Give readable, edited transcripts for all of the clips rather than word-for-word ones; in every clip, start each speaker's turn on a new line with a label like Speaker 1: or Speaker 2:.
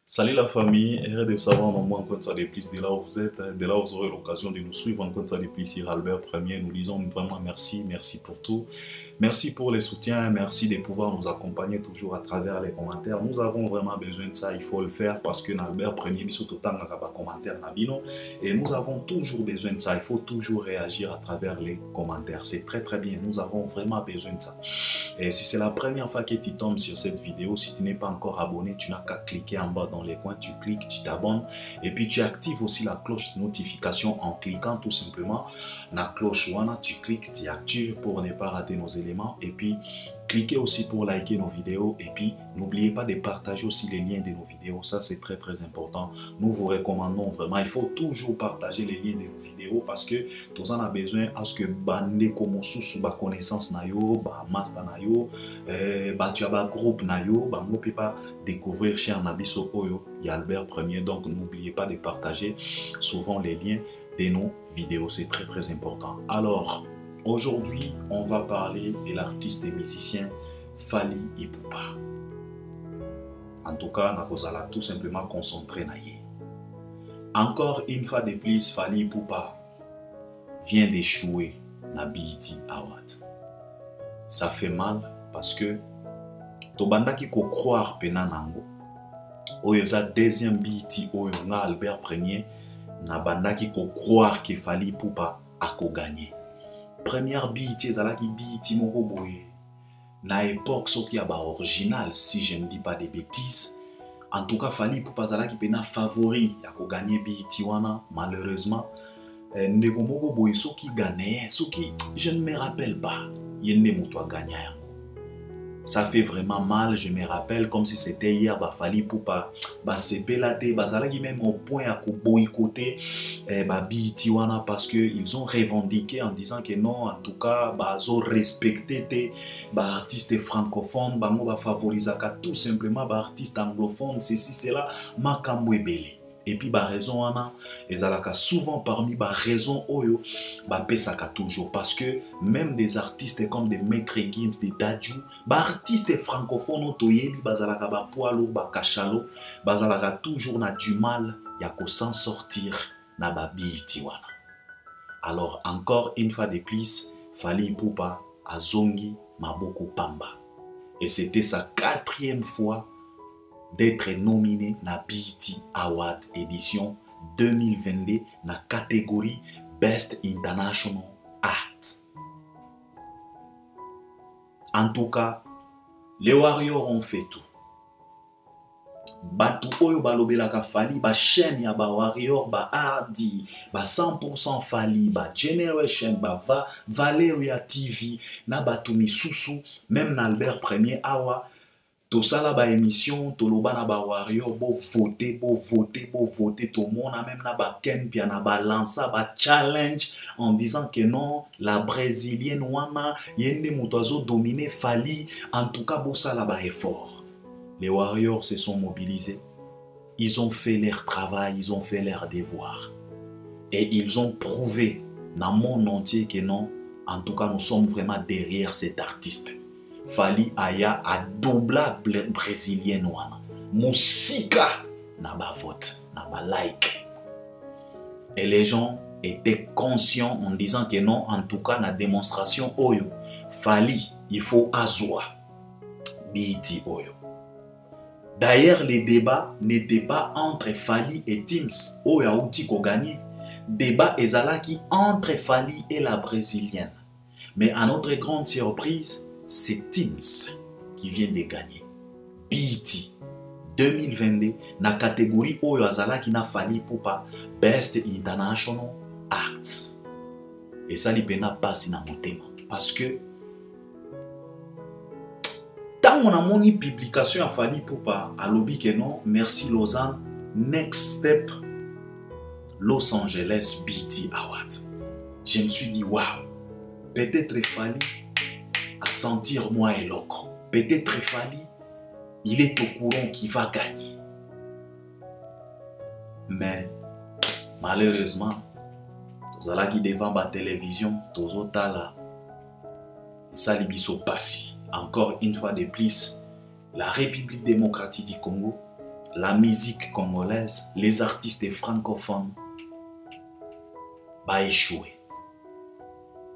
Speaker 1: Salut la famille, heureux de savoir maman encore une fois de plus de là où vous êtes, de là où vous aurez l'occasion de nous suivre encore une fois de plus sur Albert Premier. Nous disons vraiment merci, merci pour tout. Merci pour les soutiens, merci de pouvoir nous accompagner toujours à travers les commentaires. Nous avons vraiment besoin de ça, il faut le faire parce que Albert Premier, surtout tant que commentaire et nous avons toujours besoin de ça, il faut toujours réagir à travers les commentaires. C'est très très bien, nous avons vraiment besoin de ça. Et si c'est la première fois que tu tombes sur cette vidéo, si tu n'es pas encore abonné, tu n'as qu'à cliquer en bas dans les coins, tu cliques, tu t'abonnes et puis tu actives aussi la cloche de notification en cliquant tout simplement la cloche wana, tu cliques, tu actives pour ne pas rater nos éléments et puis cliquez aussi pour liker nos vidéos et puis n'oubliez pas de partager aussi les liens de nos vidéos, ça c'est très très important. Nous vous recommandons vraiment, il faut toujours partager les liens de nos vidéos parce que tous en a besoin à ce que bande comme sous ba connaissance na yo, ba master na yo, ba tu as groupe na yo, ba mo peut pas découvrir chez Anabiso Oyo, il y a Albert Premier, donc n'oubliez pas de partager souvent les liens de nos vidéos, c'est très très important. Alors aujourd'hui, on va parler de l'artiste et musicien Fally Ipupa. En tout cas, nous allons tout simplement concentrer na ye. Encore une fois de plus, Fally Ipupa vient d'échouer na BET Award. Ça fait mal parce que tobanda ki ko croire pena nango. Oyo za deuxième BET oyo nga Albert Premier na banda ki ko croire que Fally Ipupa a ko gagné. Première BET ezalaki BET moko boye na époque soki aba original si je ne dis pas des bêtises. En tout cas Fally Ipupa ezalaki pena favori ya ko gagner BET wana, malheureusement ndeko moko boye soki gagné soki je ne me rappelle pas yende moto a gagné yango. Ça fait vraiment mal, je me rappelle comme si c'était hier, Fally Ipupa sepelate, bazalaki même au point à boycotter BET wana parce que ils ont revendiqué en disant que non, en tout cas, bazo respecté tes artistes francophones, bango ba favorisaka tout simplement artistes anglophones, ceci cela, makambo ebele. Et puis ba raison wana ezalaka souvent parmi ba raison oyo ba pesaka toujours parce que même des artistes comme des Maître Gims, des Dadju, ba artistes francophones otoyebi bazalaka ba poalo ba kachalo bazalaka toujours na du mal ya ko s'en sortir na ba BET wana. Alors encore une fois de plus, Fally Ipupa azongi maboko pamba et c'était sa 4e fois d'être nominé na BET Award édition 2022 na catégorie Best International Art. En tout cas, les Warriors ont fait tout. Batu oyo balobelaka Fally, ba chaîne ya ba Warrior, ba Hardy, ba 100% Fally, ba Generation, ba Valeria TV, na batu misusu, même na Albert Premier awa. Tosala ba émission, toloba na ba Warrior, bo voter, tout le monde a même na ba ken pia na ba lança ba challenge en disant que non, la brésilienne wana yende muto azo dominer Fally, en tout cas bo sala ba effort. Les Warriors se sont mobilisés, ils ont fait leur travail, ils ont fait leur devoir et ils ont prouvé dans le monde entier que non, en tout cas nous sommes vraiment derrière cet artiste. Fally aya a doubla brésilienne wana musika na ba vote na ba like et les gens étaient conscients en disant que non, en tout cas na démonstration oyo Fally il faut azwa BET oyo. D'ailleurs les débats n'étaient pas entre Fally et Teams oyo auti ko gagné, débat ezalaki entre Fally et la brésilienne, mais à notre grande surprise c'est Teams qui vient de gagner BET 2022 na catégorie oyo azalaki na Fally Ipupa Best International Art. Et ça li pena pasi na motema parce que tant on a moni publication à Fally Ipupa alobi que non, merci Lausanne, next step Los Angeles BET Award. Je me suis dit waouh, peut-être Fally à sentir moins éloquent. Peut-être Fally, il est au courant qu'il va gagner. Mais malheureusement, tous allons qui devant la télévision, tous autres là, ça les biso passi. Encore une fois de plus, la République démocratique du Congo, la musique congolaise, les artistes francophones, va échouer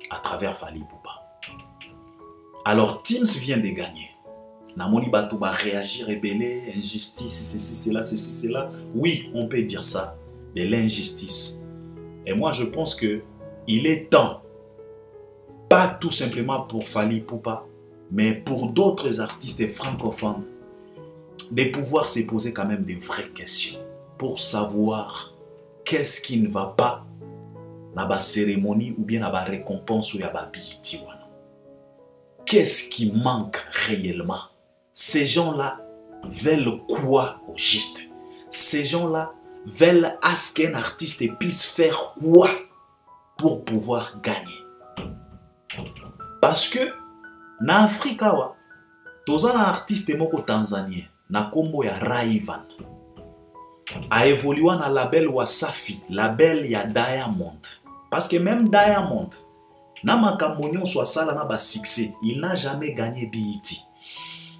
Speaker 1: à travers Fally Ipupa. Alors, Teams vient de gagner. Namoni Batou va réagir, rebeller, injustice, ceci, cela. Oui, on peut dire ça, de l'injustice. Et moi, je pense que il est temps, pas tout simplement pour Fally Ipupa, mais pour d'autres artistes francophones, de pouvoir se poser quand même des vraies questions pour savoir qu'est-ce qui ne va pas dans la cérémonie ou bien dans la récompense ou dans la BET. Qu'est-ce qui manque réellement? Ces gens-là veulent quoi au juste? Ces gens-là veulent à ce qu'un artiste puisse faire quoi pour pouvoir gagner? Parce que en Afrique, tous les artistes tanzaniens, na kombo ya Rayvanny, a évolué dans le label Wasafi, label ya Diamond. Parce que même Diamond, na makambo soit sala na ba succès, il n'a jamais gagné BET.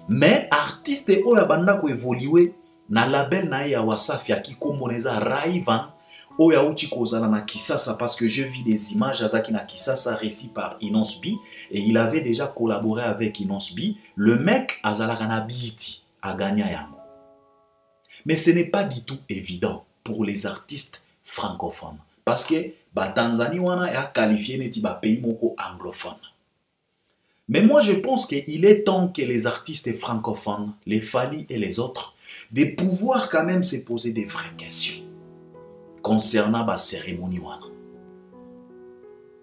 Speaker 1: Mais artiste oyo banda ko évoluer na label na ya Wasafi qui komoneza Rayvanny oyo uchi kozala na Kisasa, parce que je vis des images azaki na Kisasa récit par Inos B et il avait déjà collaboré avec Inos B. Le mec azalaka na BET a gagné yango. Mais ce n'est pas du tout évident pour les artistes francophones parce que Tanzanie wana a qualifié neti ba pays moko anglophone. Mais moi, je pense qu'il est temps que les artistes francophones, les Fally et les autres, de pouvoir quand même se poser des vraies questions concernant la cérémonie.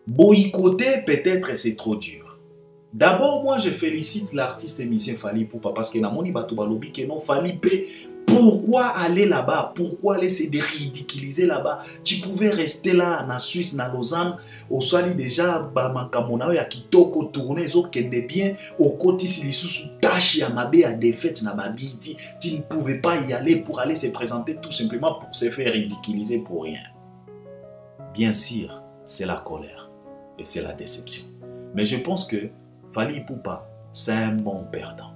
Speaker 1: Boycotter, peut-être, c'est trop dur. D'abord, moi, je félicite l'artiste émissien Fally Ipupa parce que Namoni Bato Balobi que non Fally P. Pourquoi aller là-bas? Pourquoi aller se ridiculiser là-bas? Tu pouvais rester là en Suisse, en Lausanne, au Sali déjà, Bamakamona, ya kitoko tourner, zo kende bien, au côté si les sous tâches ya mabe à défaite na babiti, tu ne pouvais pas y aller pour aller se présenter tout simplement pour se faire ridiculiser pour rien. Bien sûr, c'est la colère et c'est la déception. Mais je pense que Fally Ipupa, c'est un bon perdant.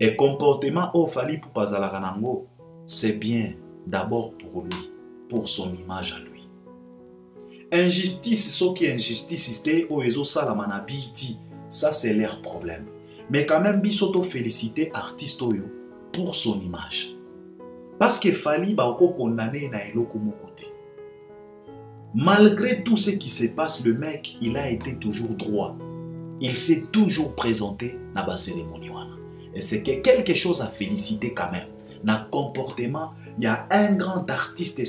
Speaker 1: Et comportement au Fally Ipupa Zalaranango, c'est bien d'abord pour lui, pour son image à lui. Injustice, ce qui est injustice, c'est au Ezo Salamana BET, ça c'est leur problème. Mais quand même, bisoto féliciter artiste Oyo pour son image. Parce que Fally ba oko condamné na eloko mokote. Malgré tout ce qui se passe, le mec, il a été toujours droit. Il s'est toujours présenté dans la cérémonie. Et c'est quelque chose à féliciter quand même. Dans le comportement, il y a un grand artiste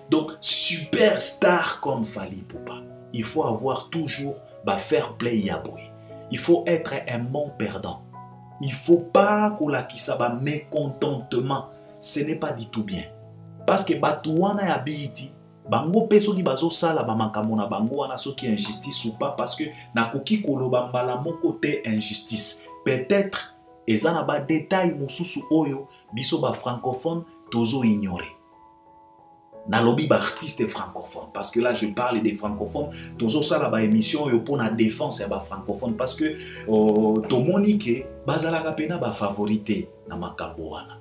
Speaker 1: donc superstar comme Fally Ipupa. Il faut avoir toujours fair play yaboué. Il faut être un bon perdant. Il ne faut pas qu'on la kisaba mécontentement. Ce n'est pas du tout bien. Parce que Batouana ya BET, bango peso ki bazo sala ba makamona bango wana soki injustice ou pas parce que nakoki koloba mbala moko te injustice. Peut-être ezana ba détail mususu oyo biso ba francophone tozo ignorer. Nalobi ba artiste francophone parce que là je parle des francophones tozo sala ba émission yo pour la défense ya ba francophone parce que tomoni ke bazalaka pena ba favorité na makambo wana.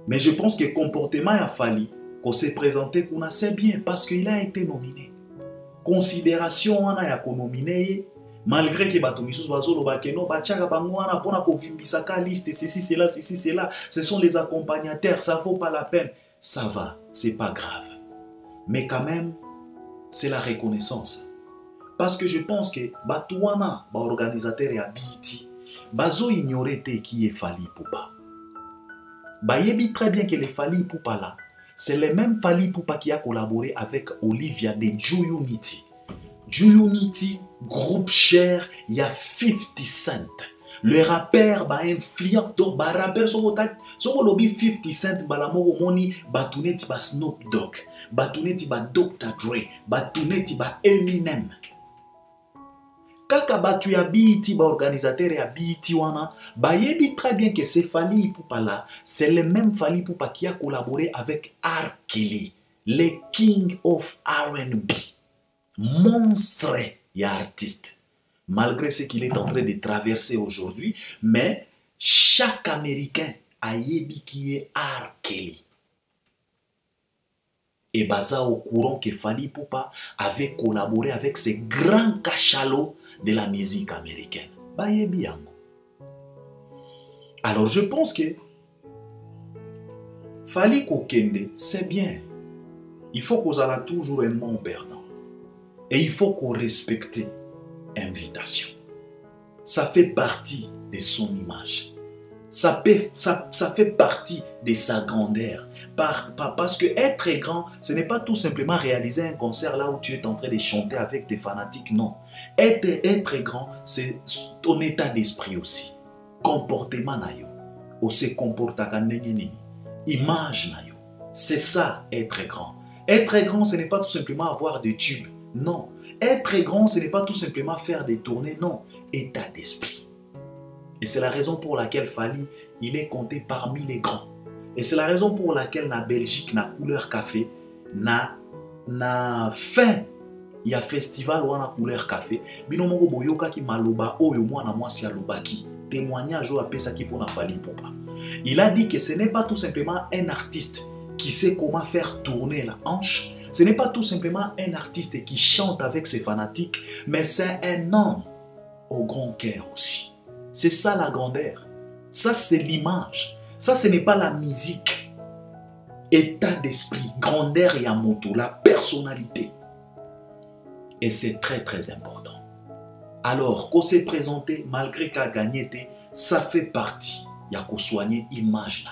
Speaker 1: Mais je pense que le comportement a fallu qu'on s'est présenté qu'on a c'est bien parce qu'il a été nominé. Considération on a nominé malgré que batomisus bazolo bakeno bachaka bangwana pona ko vimbisaka liste ceci cela ce sont les accompagnateurs, ça vaut pas la peine. Ça va, c'est pas grave. Mais quand même c'est la reconnaissance. Parce que je pense que batouana ba organisateur ya BET bazo ignorer qui est Fally Ipupa. Bayebi très bien que les Fally Ipupa là, c'est le même Fally Ipupa qui a collaboré avec Olivia de Juyunity. Juyunity, groupe cher, il y a 50 Cent. Le rappeur ba influent, donc ba rappeur son lobby 50 Cent ba la moko moni batuneti ba Snoop Dogg, batuneti ba Dr. Dre, batuneti ba Eminem. Kaka batu ya BET ba organisateur ya BET wana bayebi très bien que c'est Fally Ipupa là, c'est le même Fally Ipupa qui a collaboré avec R. Kelly, le king of R&B, monstre et artiste. Malgré ce qu'il est en train de traverser aujourd'hui, mais chaque Américain a yebi qui est R. Kelly. Et baza au courant que Fally Ipupa avait collaboré avec ces grands cachalots de la musique américaine. Ba yebi yango. Alors je pense que Fally Kokende, c'est bien. Il faut qu'on ait toujours un non perdant. Et il faut qu'on respecte l'invitation. Ça fait partie de son image. Ça fait partie de sa grandeur. Parce que être grand, ce n'est pas tout simplement réaliser un concert là où tu es en train de chanter avec tes fanatiques, non. Être grand, c'est ton état d'esprit aussi. Comportement na yo. O se comporta ka ndenge nini. Image na yo. C'est ça, être grand. Être grand, ce n'est pas tout simplement avoir des tubes, non. Être grand, ce n'est pas tout simplement faire des tournées, non. État d'esprit. Et c'est la raison pour laquelle Fally, il est compté parmi les grands. Et c'est la raison pour laquelle na Belgique, na Couleur Café, na fin, il y a festival ou na Couleur Café. Bino moko boyoka ki maloba oyo mwana mwasi alobaki. Témoignage ou apesa ki pona Fally Ipupa. Il a dit que ce n'est pas tout simplement un artiste qui sait comment faire tourner la hanche. Ce n'est pas tout simplement un artiste qui chante avec ses fanatiques, mais c'est un homme au grand cœur aussi. C'est ça la grandeur. Ça, c'est l'image. Ça, ce n'est pas la musique. État d'esprit, grandeur et amoto, la personnalité. Et c'est très, très important. Alors, qu'on s'est présenté, malgré qu'il a gagné, ça fait partie. Il y a qu'on soigner l'image.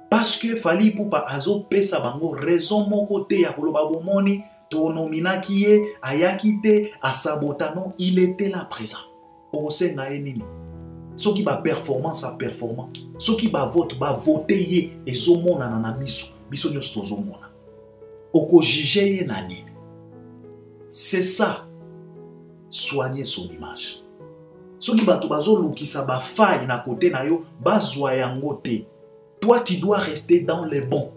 Speaker 1: Parce que Fally Ipupa azo pesa bango raison mon côté ya koloba bomoni to nomina kiye ayakite asabotano il était là présent. Ose na enini. Soki ba performance a performant. Soki ba vote ye ezomona na miso. Biso nyosto zomona. Oko juger ye na nini. C'est ça. Soigner son image. Soki bato bazo lukisa ba faille na côté na yo bazwa yango te. Toi, tu dois rester dans les bons.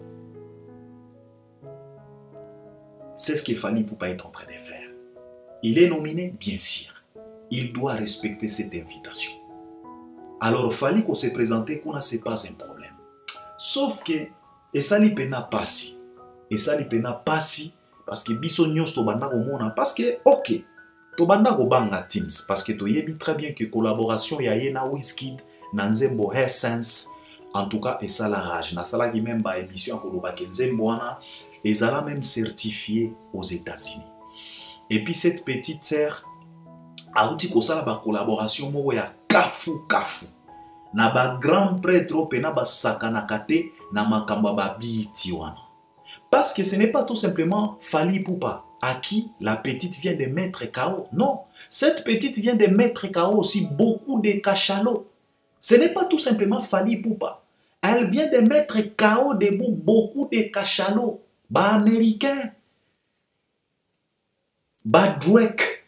Speaker 1: C'est ce que Fally Ipupa est en train de faire. Il est nominé, bien sûr. Il doit respecter cette invitation. Alors, Fally qu'on s'est présenté, qu'on a, c'est pas un problème. Sauf que, et ça n'y pena pas si. Et ça n'y pena pas si, parce que biso nyos to banda mona, parce que, ok, to banda ko banga teams, parce que to yebi très bien que collaboration ya yena Wizkid, Nanzembo Hair Sense. En tout cas, et ça la rage. Na sala qui même ba émission koloba Kenzemboana, et ça l'a même certifié aux États-Unis. Et puis cette petite sœur a outi ko sala ba collaboration mo ya kafu. Na ba grand prêtre pe na ba sakana kate na makamba ba biti wana. Parce que ce n'est pas tout simplement Fally Ipupa à qui la petite vient de mettre KO. Non, cette petite vient de mettre KO aussi beaucoup de cachalots. Ce n'est pas tout simplement Fally Ipupa. Elle vient de mettre KO debout beaucoup de cachalots. Ba américains. Ba Drake.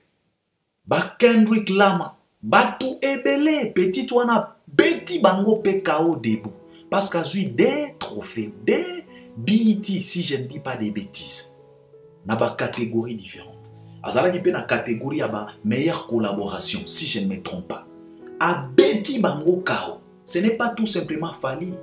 Speaker 1: Ba Kendrick Lamar. Ba tout ebele. Petit wana beti bango pe KO debout. Parce qu'à lui des trophées, des BET, si je ne dis pas des bêtises. Na ba catégorie différente. Azala qui peut na catégorie à ba meilleure collaboration, si je ne me trompe pas. A beti bango KO. Ce n'est pas tout simplement Fally.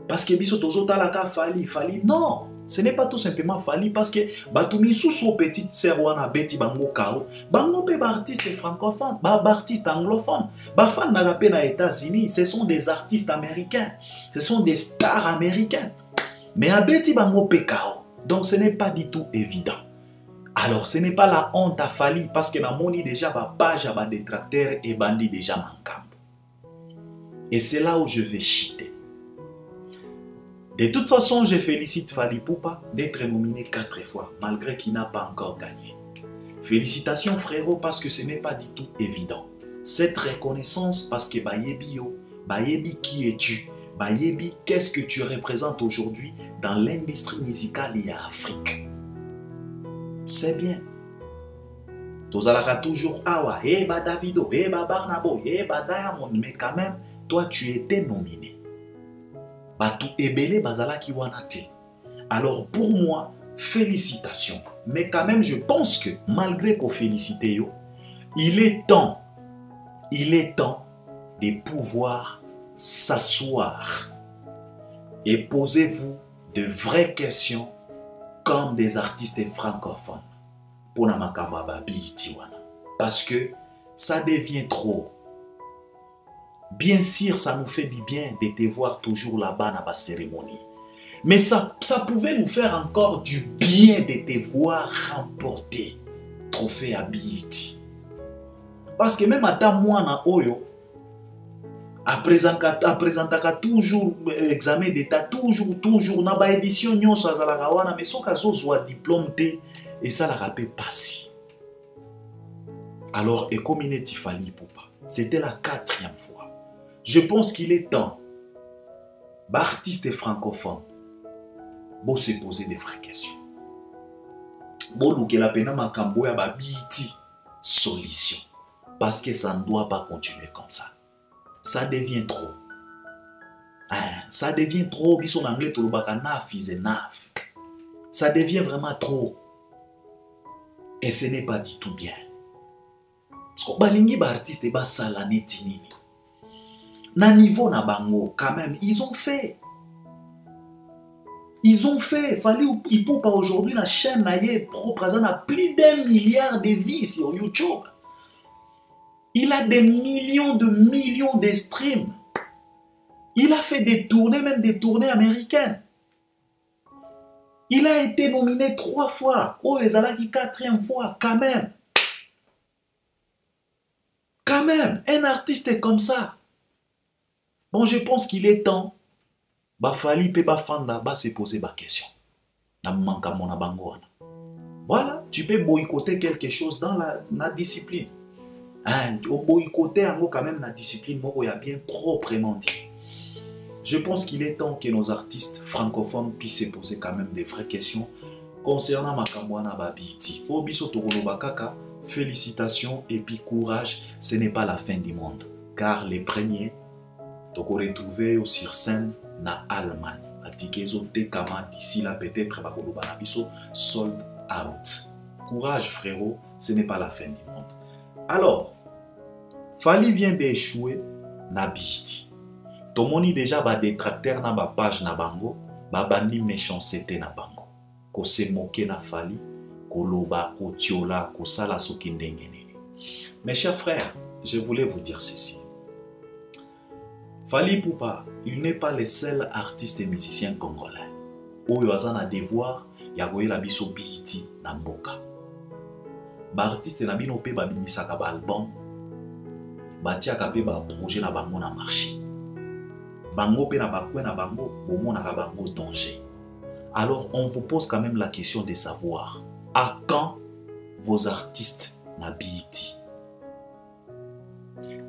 Speaker 1: Parce que biso tozo talaka Fally. Non, ce n'est pas tout simplement Fally parce que batumi sous petite sœur wana beti bango KO. Bango pe ba artiste francophone, ba artiste anglophone, ba fan na pe na États-Unis, ce sont des artistes américains. Ce sont des stars américains. Mais a beti bango pe KO. Donc ce n'est pas du tout évident. Alors ce n'est pas la honte à Fally parce que na moni déjà ba page à ba détracteur et bandi déjà mankam. Et c'est là où je vais chiter. De toute façon, je félicite Fally Ipupa d'être nominé 4 fois, malgré qu'il n'a pas encore gagné. Félicitations frérot, parce que ce n'est pas du tout évident. Cette reconnaissance, parce que Bayebi yo, Bayebi qui es-tu, Bayebi qu'est-ce que tu représentes aujourd'hui dans l'industrie musicale et en Afrique. C'est bien. Tozalaka toujours awa, ba Davido, ba Barnabo, ba Diamond, mais quand même, toi tu étais nominé. Batu ebele bazala ki wanate. Alors pour moi, félicitations. Mais quand même, je pense que malgré qu'on félicite yo, il est temps de pouvoir s'asseoir et posez-vous de vraies questions comme des artistes francophones pour na makambo ya babiti wana. Parce que ça devient trop. Bien sûr, ça nous fait du bien de te voir toujours là-bas dans la cérémonie. Mais ça pouvait nous faire encore du bien de te voir remporter trophée à BET. Parce que même à moi na oyo, à présenter toujours examen d'état, toujours na ba édition nyonso azalaka wana, mais soka zozwa diplôme te et ça la rappelle passi. Alors, et comme il est Fally Ipupa, c'était la 4e fois. Je pense qu'il est temps, artistes francophones, de se poser des vraies questions. Bon, la pena makambo ya ba BET solution. Parce que ça ne doit pas continuer comme ça. Ça devient trop. Ça devient trop. Bison anglais tolobaka naf is enough. Ça devient vraiment trop. Et ce n'est pas du tout bien. Parce que balingi ba artiste ba sala neti nini. Na niveau na bango, quand même, ils ont fait. Ils ont fait. Fally Ipupa aujourd'hui, la chaîne naie propre, ça a plus d'1 milliard de vues sur YouTube. Il a des millions de streams. Il a fait des tournées, même des tournées américaines. Il a été nominé 3 fois. Oh, Ezalaki 4e fois, quand même. Quand même, un artiste comme ça. Bon, je pense qu'il est temps. Fally Ipupa Fanda se poser ma question. Voilà, tu peux boycotter quelque chose dans la discipline. Au boycotter quand même la discipline, il y a bien proprement dit. Je pense qu'il est temps que nos artistes francophones puissent se poser quand même des vraies questions concernant Makambouana Babiti. Obiso Togolobakaka, félicitations et puis courage, ce n'est pas la fin du monde. Car les premiers, Togo retrouver sur scène na Allemagne. Atikezo Tekama d'ici là peut-être Bakolobana Biso sold out. Courage frérot, ce n'est pas la fin du monde. Alors, Fally vient d'échouer na BET. Tomoni déjà ba détracteur na ba page na bango, ba bandi méchanceté na bango. Ko se moquer na Fally, ko loba, ko tiola, ko sala soki ndenge nini. Mes chers frères, je voulais vous dire ceci. Fally Ipupa, il n'est pas le seul artiste et musicien congolais. Oyo azana devoir ya koyela biso BET na mboka. Ba artiste na bino pe ba bimisaka ba album, ba tiaka pe ba projet na bango na marché. Bango pe na bakwe na bango, bomonaka bango danger. Alors on vous pose quand même la question de savoir à quand vos artistes na BET?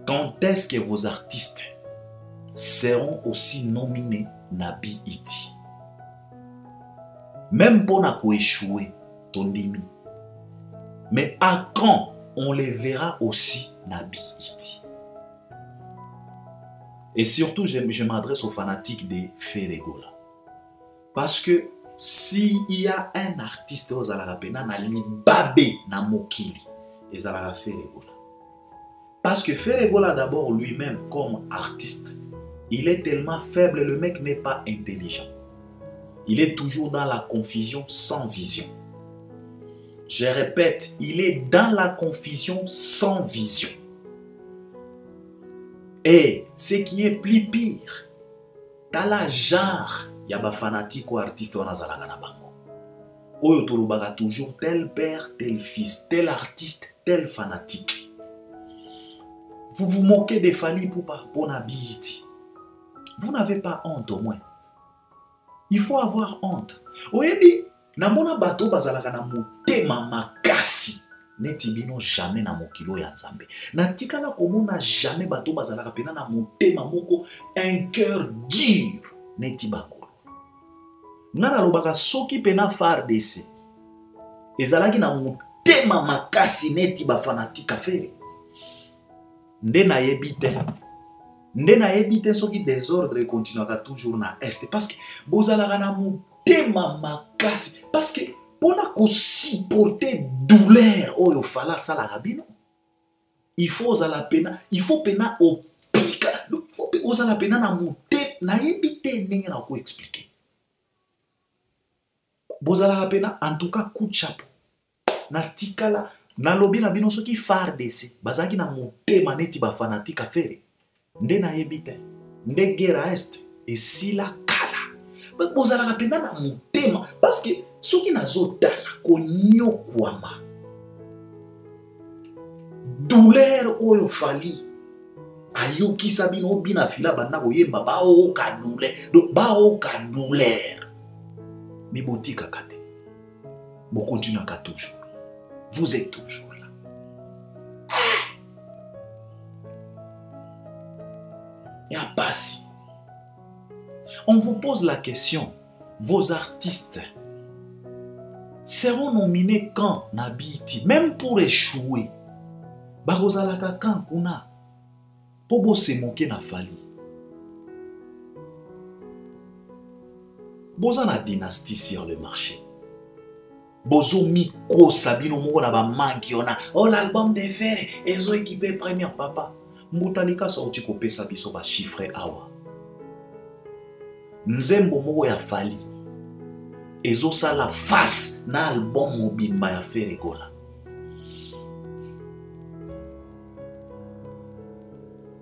Speaker 1: Quand est-ce que vos artistes seront aussi nominés na BET? Même pour na ko échouer tondimi. Mais à quand on les verra aussi na BET? Et surtout, je m'adresse aux fanatiques de Feregola. Parce que s'il y a un artiste aux Alarapena, na libabe na mokili, les Alara Feregola. Parce que Feregola d'abord lui-même comme artiste, il est tellement faible, le mec n'est pas intelligent. Il est toujours dans la confusion sans vision. Je répète, il est dans la confusion sans vision. Et ce qui est plus pire, dans la genre, il y a des fanatiques ou artistes qui sont dans bango. Oyo tolobaka toujours tel père, tel fils, tel artiste, tel fanatique. Vous vous moquez de Fally Ipupa pour na BET. Vous n'avez pas honte au moins. Il faut avoir honte. Oyebi, namona bato bazalaka na motema makasi. Neti bino jamais na mokilo ya Nzambe. Na tikala komona jamais bato bazalaka pena na motema moko un cœur dur. Neti bakolo. Ngana lobaka soki pena FARDC. Ezalaki na motema makasi neti ba fanatika fere. Nde na yebite. Nde na yebite soki désordre continuera toujours na est. Parce que bozalaka na motema makasi. Parce que pour supporter douleur oyo fala sala rabino, il faut pena au pika pe ozala pena na mote na yebi te ndenge na ko expliquer. Bozala pena en tout cas coup de chapeau. Na tikala na lobi na bino soki FARDC bazaki na motema neti ba fanatique affaire. Nde na yebi te. Nde guerre est et si la kala. Bozala pena na motema parce que soki nazotala konyokwama. Douleur oyo fali ayoki sabino bina fila banda koyemba baoka douleur. Donc baoka douleur. Mais botika kate. Bon continuez toujours. Vous êtes toujours là. Et à Bassi. On vous pose la question. Vos artistes seront nominés quand Nabiti, même pour échouer. Barozalaka quand kuna. Pobo se moquer na fali. Boza na dynastie sur le marché. Bozo miko sabino moko na ba manki ona. Oh l'album de fer ezo équipé première papa. Mbutalika so uti ko pesa biso ba chiffre awa. Nzembo moko ya fali. Ezo sala face na album mobimba ya fer egola.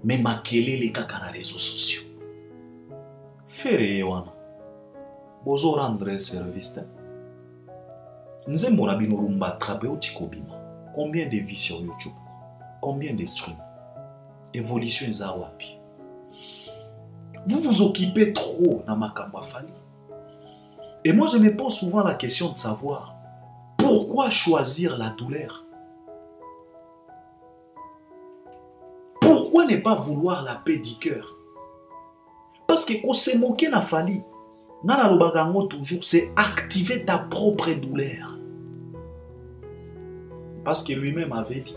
Speaker 1: Mais makelele kaka na réseaux sociaux. Fer wana. Bozo rendre service. Nzembo na bino rumba attrape otikobima. Combien de vues sur YouTube? Combien de streams? Évolution eza wapi? Vous vous occupez trop na makambo fali. Et moi je me pose souvent la question de savoir pourquoi choisir la douleur? Pourquoi ne pas vouloir la paix du cœur? Parce que quand se moquer na fali, nana lobagango toujours, c'est activer ta propre douleur. Parce que lui-même avait dit,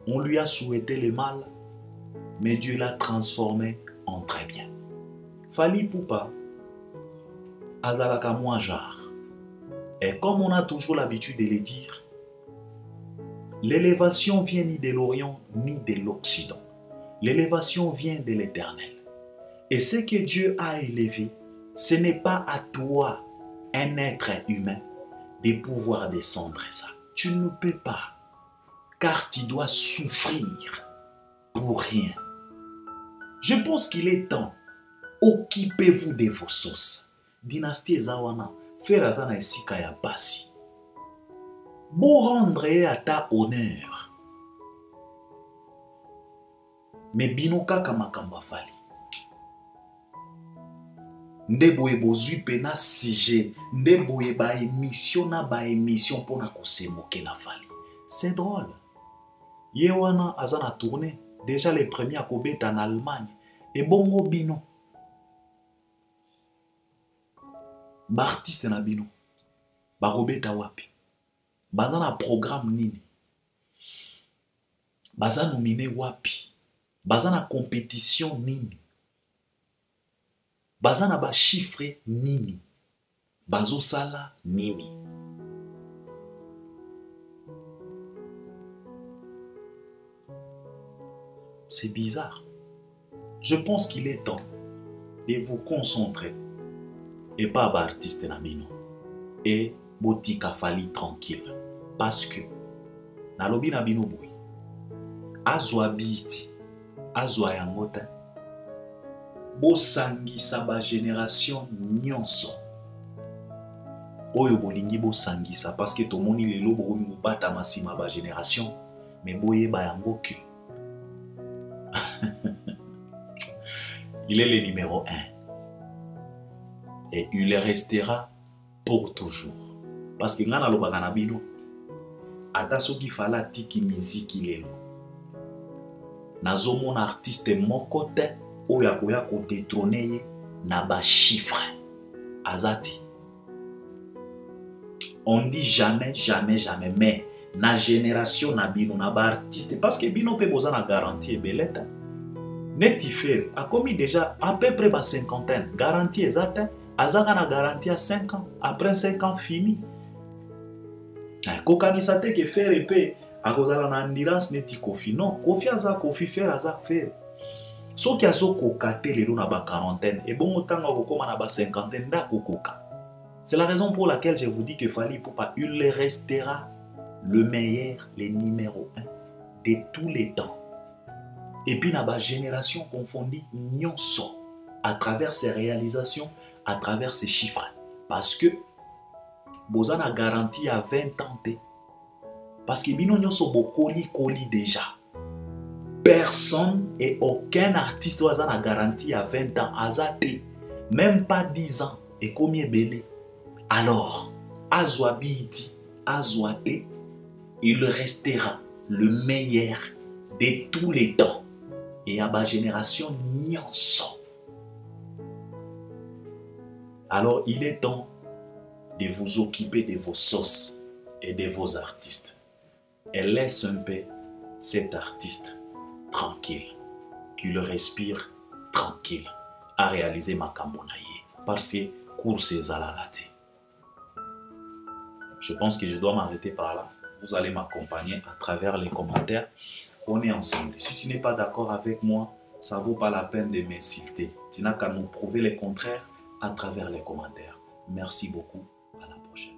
Speaker 1: on lui a souhaité le mal, mais Dieu l'a transformé en très bien. Fali Poupa, azalaka mouajar. Et comme on a toujours l'habitude de le dire, l'élévation vient ni de l'Orient ni de l'Occident. L'élévation vient de l'Éternel. Et ce que Dieu a élevé, ce n'est pas à toi, un être humain, de pouvoir descendre ça. Tu ne peux pas, car tu dois souffrir pour rien. Je pense qu'il est temps. Occupez-vous de vos sauces. Dynastie Zawana, faire azana esika ya basi. Beau rendre à ta honneur. Mais binoka kamakamba fali. Ndeboye bozui pena sujet, ndeboye ba émission na ba émission pona ko se moquer na fali. C'est drôle. Yewana azana tourné, déjà les premiers à kobeta en Allemagne et bongo bino. Ba artiste na bino. Ba kobeta wapi. Bazana programme nini. Bazana nominé wapi. Bazana compétition nini. Bazana ba chiffre nini. Bazo sala nini. C'est bizarre. Je pense qu'il est temps de vous concentrer et pas ba artiste na bino. Et botika fali tranquille. Parce que na lobi na bino boy. Azwa bisti. Azwa yangota. Bosangisa ba génération nyonso. Oyo bolingi bosangisa parce que tomoni lelo bokomi kobata masima ba génération mais boyeba yango que il est le numéro 1 et il le restera pour toujours parce que ngana lobaka na bino ata soki fala tiki miziki lelo nazomona artiste moko te oyo akoya kodétrôner ye na ba chiffre azati. On dit jamais, jamais, jamais, mais na génération na bino na ba artiste parce que bino pe boza na garantie beleta. Neti faire a commis déjà à peu près ba cinquantaine, garantie exacte, azaka na garantie à 5 ans, après 5 ans fini. Kokanisa te ke faire pe a kozala na endurance neti kofi non, kofi aza kofi faire aza faire. Ce qui a kokate les na ba quarantaine et bon autant kokoma na ba cinquantaine da kokoka. C'est la raison pour laquelle je vous dis que Fally Ipupa, il restera le meilleur, le numéro 1 de tous les temps. Et puis, dans la génération confondue, nyonso, à travers ses réalisations, à travers ses chiffres. Parce que, Bozan a garanti à 20 ans. Parce que bino nyonso bokoli déjà. Personne et aucun artiste a garanti à 20 ans. Azate, même pas 10 ans. Et combien belé. Alors, Azwabiti, Azwate, il restera le meilleur de tous les temps. Et à ma génération, nyonso. Alors, il est temps de vous occuper de vos sauces et de vos artistes. Et laisse un peu cet artiste tranquille, qui le respire tranquille, à réaliser ma cambonaye. Parce que course zalalati. Je pense que je dois m'arrêter par là. Vous allez m'accompagner à travers les commentaires. On est ensemble. Si tu n'es pas d'accord avec moi, ça ne vaut pas la peine de m'insulter. Tu n'as qu'à nous prouver le contraire à travers les commentaires. Merci beaucoup. À la prochaine.